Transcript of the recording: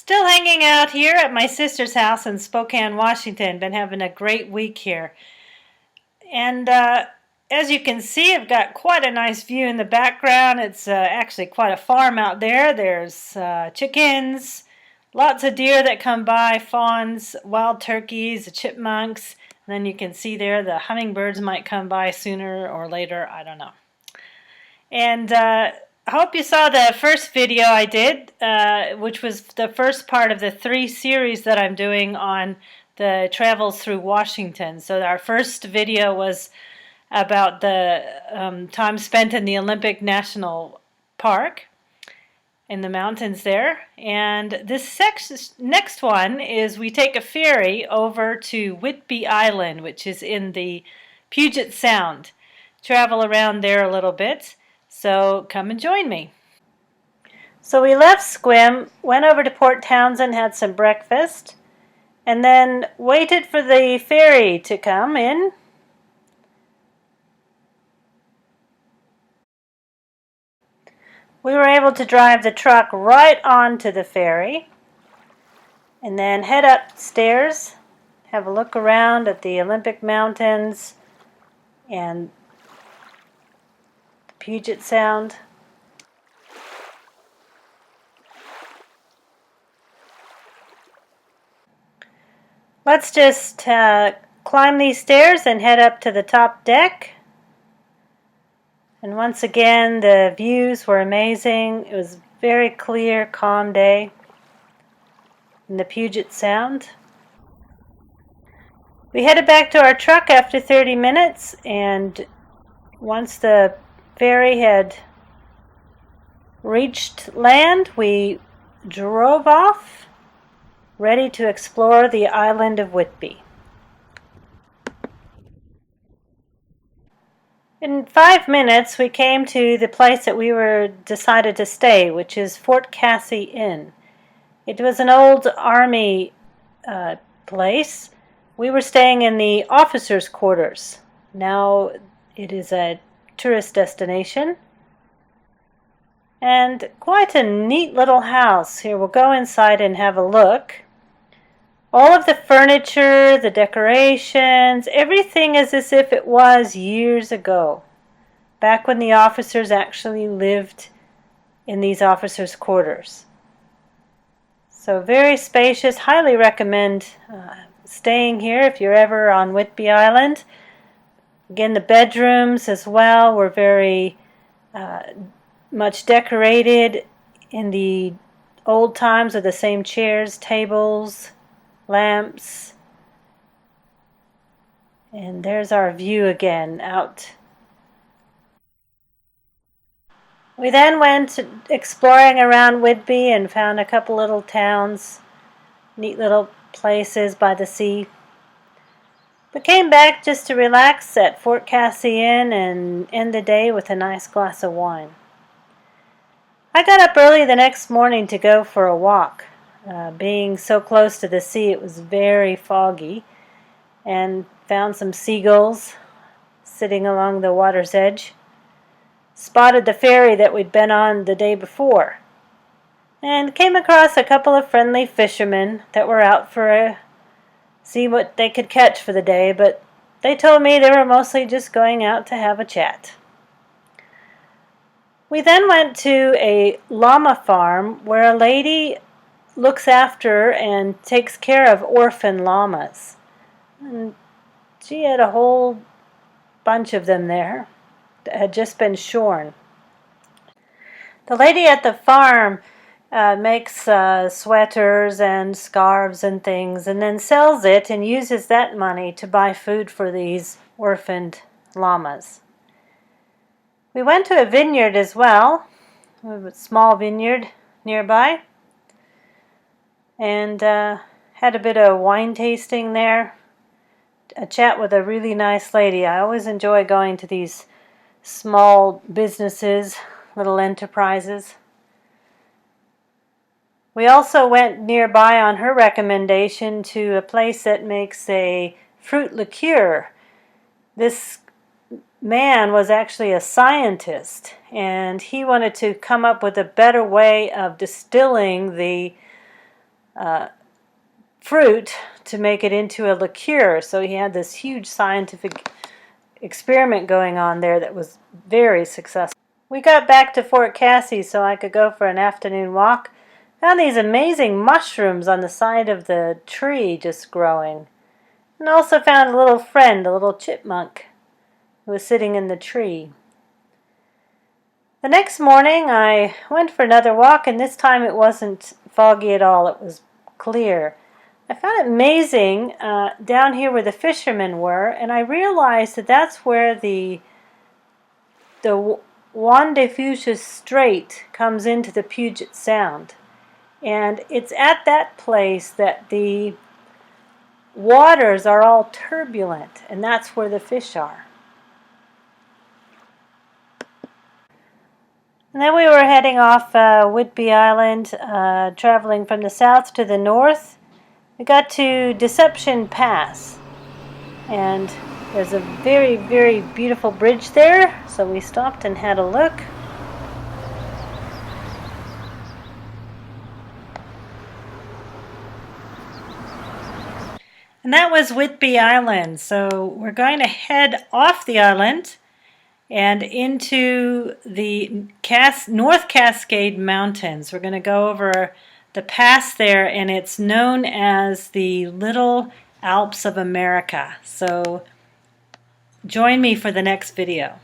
Still hanging out here at my sister's house in Spokane, Washington. Been having a great week here. And as you can see, I've got quite a nice view in the background. It's actually quite a farm out there. There's chickens, lots of deer that come by, fawns, wild turkeys, the chipmunks. And then you can see there the hummingbirds might come by sooner or later. I don't know. And I hope you saw the first video I did, which was the first part of the 3 series that I'm doing on the travels through Washington. So our first video was about the time spent in the Olympic National Park in the mountains there. And this next one is we take a ferry over to Whidby Island, which is in the Puget Sound. Travel around there a little bit. So come and join me. So we left Squim, went over to Port Townsend, had some breakfast, and then waited for the ferry to come in. We were able to drive the truck right onto the ferry and then head upstairs, have a look around at the Olympic Mountains and Puget Sound. Let's just climb these stairs and head up to the top deck. And once again, the views were amazing. It was a very clear, calm day in the Puget Sound. We headed back to our truck after 30 minutes, and once the ferry had reached land, we drove off, ready to explore the island of Whidby. In 5 minutes, we came to the place that we were decided to stay, which is Fort Cassie Inn. It was an old army place. We were staying in the officers' quarters. Now it is a tourist destination. And quite a neat little house. Here, we'll go inside and have a look. All of the furniture, the decorations, everything is as if it was years ago, back when the officers actually lived in these officers' quarters. So very spacious. Highly recommend staying here if you're ever on Whidby Island. Again, the bedrooms as well were very much decorated in the old times with the same chairs, tables, lamps. And there's our view again out. We then went exploring around Whidby and found a couple little towns, neat little places by the sea. We came back just to relax at Fort Cassie Inn and end the day with a nice glass of wine. I got up early the next morning to go for a walk. Being so close to the sea, it was very foggy, and found some seagulls sitting along the water's edge. Spotted the ferry that we'd been on the day before, and came across a couple of friendly fishermen that were out for see what they could catch for the day, but they told me they were mostly just going out to have a chat. We then went to a llama farm where a lady looks after and takes care of orphan llamas. And she had a whole bunch of them there that had just been shorn. The lady at the farm makes sweaters and scarves and things, and then sells it and uses that money to buy food for these orphaned llamas. We went to a vineyard as well, a small vineyard nearby, and had a bit of wine tasting there, a chat with a really nice lady. I always enjoy going to these small businesses, little enterprises. We also went nearby on her recommendation to a place that makes a fruit liqueur. This man was actually a scientist, and he wanted to come up with a better way of distilling the fruit to make it into a liqueur. So he had this huge scientific experiment going on there that was very successful. We got back to Fort Cassie so I could go for an afternoon walk. Found these amazing mushrooms on the side of the tree just growing. And also found a little friend, a little chipmunk, who was sitting in the tree. The next morning I went for another walk, and this time it wasn't foggy at all. It was clear. I found it amazing down here where the fishermen were, and I realized that that's where the Juan de Fuchs Strait comes into the Puget Sound. And it's at that place that the waters are all turbulent, and that's where the fish are. And then we were heading off Whidby Island, traveling from the south to the north. We got to Deception Pass, and there's a very, very beautiful bridge there, so we stopped and had a look. And that was Whidby Island, so we're going to head off the island and into the North Cascade Mountains. We're going to go over the pass there, and it's known as the Little Alps of America. So join me for the next video.